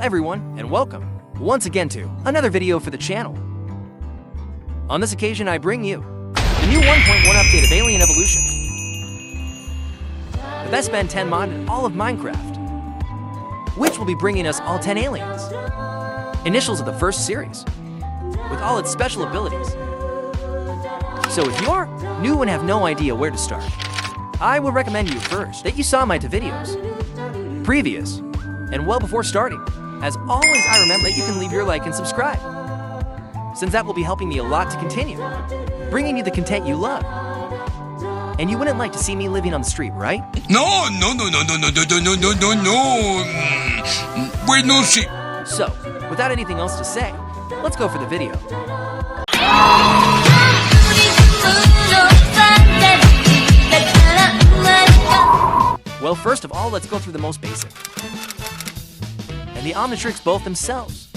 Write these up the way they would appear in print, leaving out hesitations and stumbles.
everyone, and welcome once again to another video for the channel. On this occasion, I bring you the new 1.1 update of Alien Evolution, the best Ben 10 mod in all of Minecraft, which will be bringing us all 10 aliens, initials of the first series, with all its special abilities. So if you're new and have no idea where to start, I would recommend you first that you saw my two videos, previous, and well before starting. As always, I remember that you can leave your like and subscribe, since that will be helping me a lot to continue bringing you the content you love. And you wouldn't like to see me living on the street, right? No. Bueno, sí. So, without anything else to say, let's go for the video. Well, first of all, let's go through the most basic. And the Omnitrix both themselves.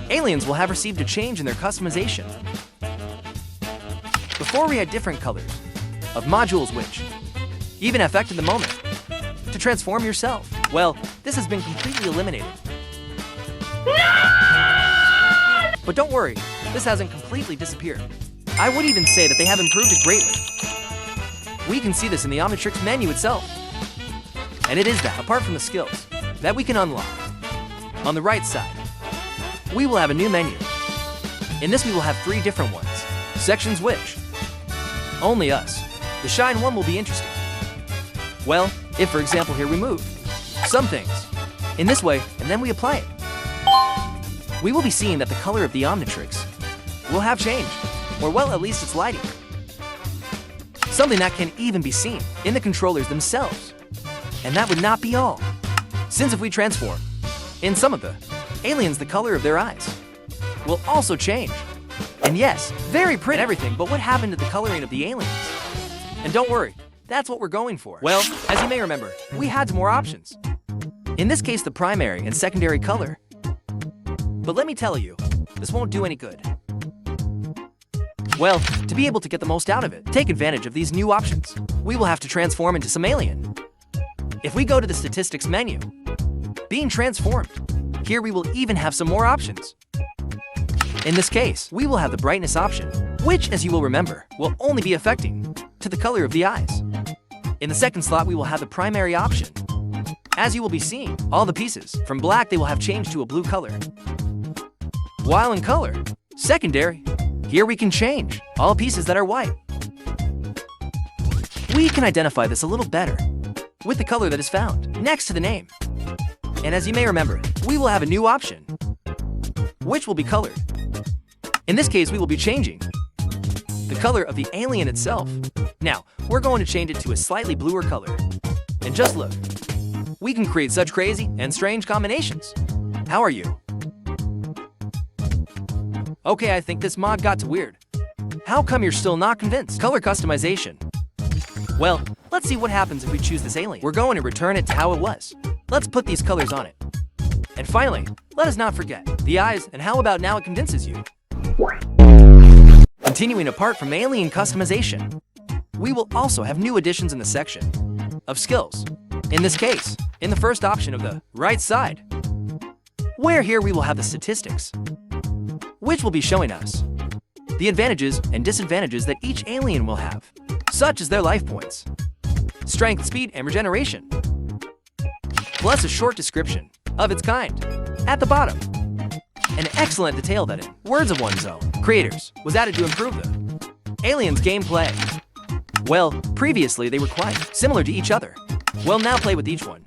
Aliens will have received a change in their customization. Before we had different colors of modules which even affected the moment to transform yourself. Well, this has been completely eliminated. But don't worry, this hasn't completely disappeared. I would even say that they have improved it greatly. We can see this in the Omnitrix menu itself. And it is that, apart from the skills, that we can unlock. On the right side, we will have a new menu. In this we will have 3 different ones, sections which, only us, the shine one will be interesting. Well, if for example here we move some things in this way and then we apply it, we will be seeing that the color of the Omnitrix will have changed, or well, at least its lighting. Something that can even be seen in the controllers themselves. And that would not be all, since if we transform in some of the aliens, the color of their eyes will also change. And yes, very pretty everything, but what happened to the coloring of the aliens? And don't worry, that's what we're going for. Well, as you may remember, we had some more options. In this case, the primary and secondary color. But let me tell you, this won't do any good. Well, to be able to get the most out of it, take advantage of these new options, we will have to transform into some alien. If we go to the statistics menu, being transformed, here we will even have some more options. In this case, we will have the brightness option, which, as you will remember, will only be affecting to the color of the eyes. In the second slot, we will have the primary option. As you will be seeing, all the pieces, from black they will have changed to a blue color. While in color, secondary, here we can change all pieces that are white. We can identify this a little better with the color that is found next to the name. And as you may remember, we will have a new option, which will be colored. In this case, we will be changing the color of the alien itself. Now, we're going to change it to a slightly bluer color. And just look, we can create such crazy and strange combinations. How are you? Okay, I think this mod got too weird. How come you're still not convinced? Color customization. Well, let's see what happens if we choose this alien. We're going to return it to how it was. Let's put these colors on it. And finally, let us not forget the eyes, and how about now it convinces you. Continuing apart from alien customization, we will also have new additions in the section of skills. In this case, in the first option of the right side, where here we will have the statistics, which will be showing us the advantages and disadvantages that each alien will have, such as their life points, strength, speed, and regeneration, plus a short description of its kind at the bottom. An excellent detail that in words of one's own creators was added to improve the aliens' gameplay. Well, previously they were quite similar to each other. Well, now play with each one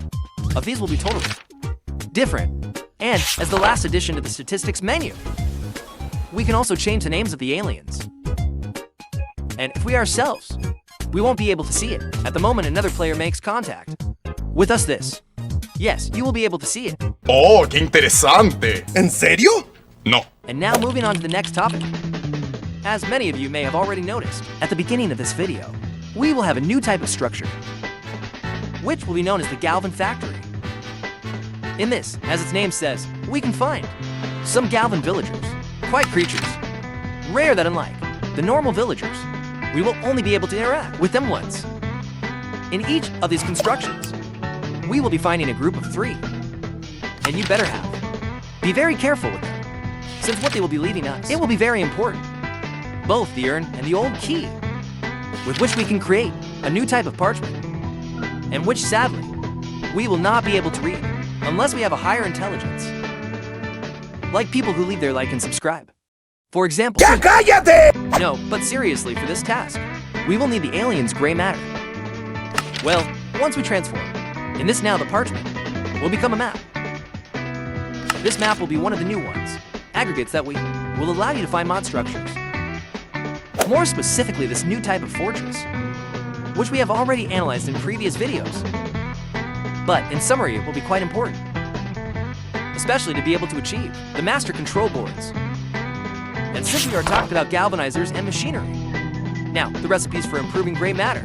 of these will be totally different. And as the last addition to the statistics menu, we can also change the names of the aliens. And if we ourselves, we won't be able to see it at the moment another player makes contact with us. Yes, you will be able to see it. Oh, qué interesante. ¿En serio? No. And now moving on to the next topic. As many of you may have already noticed, at the beginning of this video, we will have a new type of structure, which will be known as the Galvan Factory. In this, as its name says, we can find some Galvan villagers, quite creatures, rare that unlike the normal villagers, we will only be able to interact with them once. In each of these constructions, we will be finding a group of 3. And you better have Be very careful with them, since what they will be leaving us, it will be very important. Both the urn and the old key, with which we can create a new type of parchment, and which sadly, we will not be able to read unless we have a higher intelligence. Like people who leave their like and subscribe. For example, ¡Ya cállate! no, but seriously, for this task, we will need the alien's gray matter. Well, once we transform, in this now the parchment will become a map. This map will be one of the new ones, aggregates that will allow you to find mod structures. More specifically, this new type of fortress, which we have already analyzed in previous videos. But in summary, it will be quite important, especially to be able to achieve the master control boards. And since we are talking about galvanizers and machinery, now the recipes for improving gray matter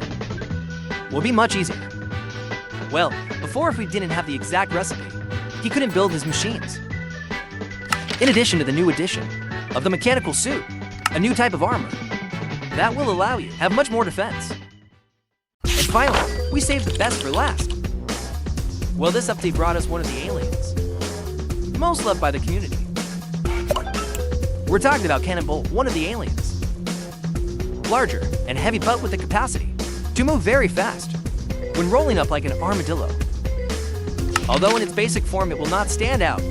will be much easier. Well, before, if we didn't have the exact recipe, he couldn't build his machines. In addition to the new addition of the mechanical suit, a new type of armor that will allow you to have much more defense. And finally, we saved the best for last. Well, this update brought us one of the aliens most loved by the community. We're talking about Cannonbolt, one of the aliens. Larger and heavy, but with the capacity to move very fast when rolling up like an armadillo. Although in its basic form it will not stand out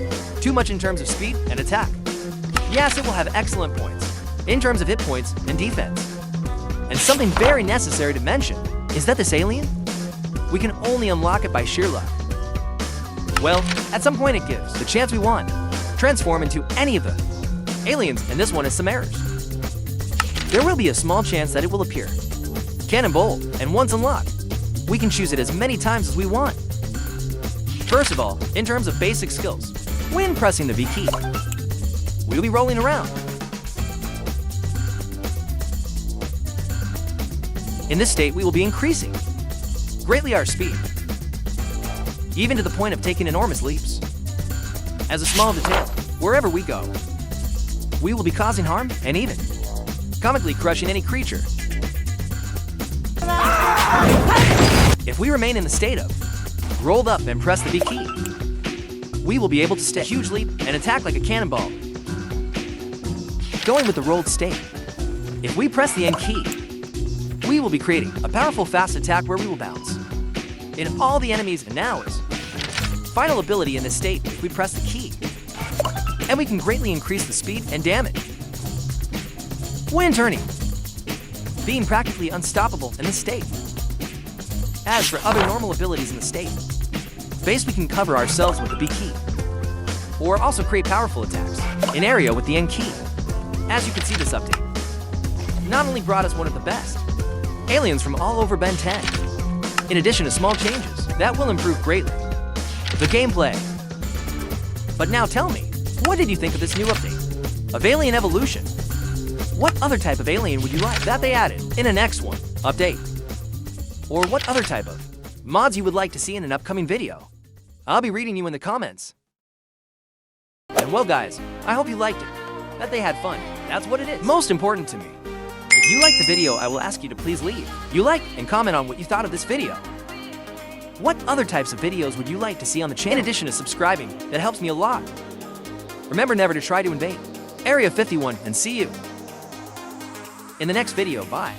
too much in terms of speed and attack. Yes, it will have excellent points in terms of hit points and defense. And something very necessary to mention is that this alien, we can only unlock it by sheer luck. Well, at some point it gives the chance we want transform into any of the aliens, and this one is some errors. There will be a small chance that it will appear Cannonbolt, and once unlocked, we can choose it as many times as we want. First of all, in terms of basic skills, when pressing the V key, we'll be rolling around. In this state, we will be increasing greatly our speed, even to the point of taking enormous leaps. As a small detail, wherever we go, we will be causing harm and even comically crushing any creature. If we remain in the state of rolled up and press the B key, we will be able to stay a huge leap and attack like a cannonball. Going with the rolled state, if we press the N key, we will be creating a powerful fast attack where we will bounce in all the enemies and ours. Final ability in this state, if we press the key, and we can greatly increase the speed and damage when turning, being practically unstoppable in this state. As for other normal abilities in the state, base we can cover ourselves with the B key, or also create powerful attacks in area with the N key. As you can see, this update not only brought us one of the best aliens from all over Ben 10, in addition to small changes that will improve greatly the gameplay. But now tell me, what did you think of this new update of Alien Evolution? What other type of alien would you like that they added in an X1 update? Or what other type of mods you would like to see in an upcoming video? I'll be reading you in the comments. And well guys, I hope you liked it, that they had fun. That's what it is most important to me. If you liked the video, I will ask you to please leave you like and comment on what you thought of this video. What other types of videos would you like to see on the channel? In addition to subscribing, that helps me a lot. Remember never to try to invade Area 51, and see you in the next video. Bye.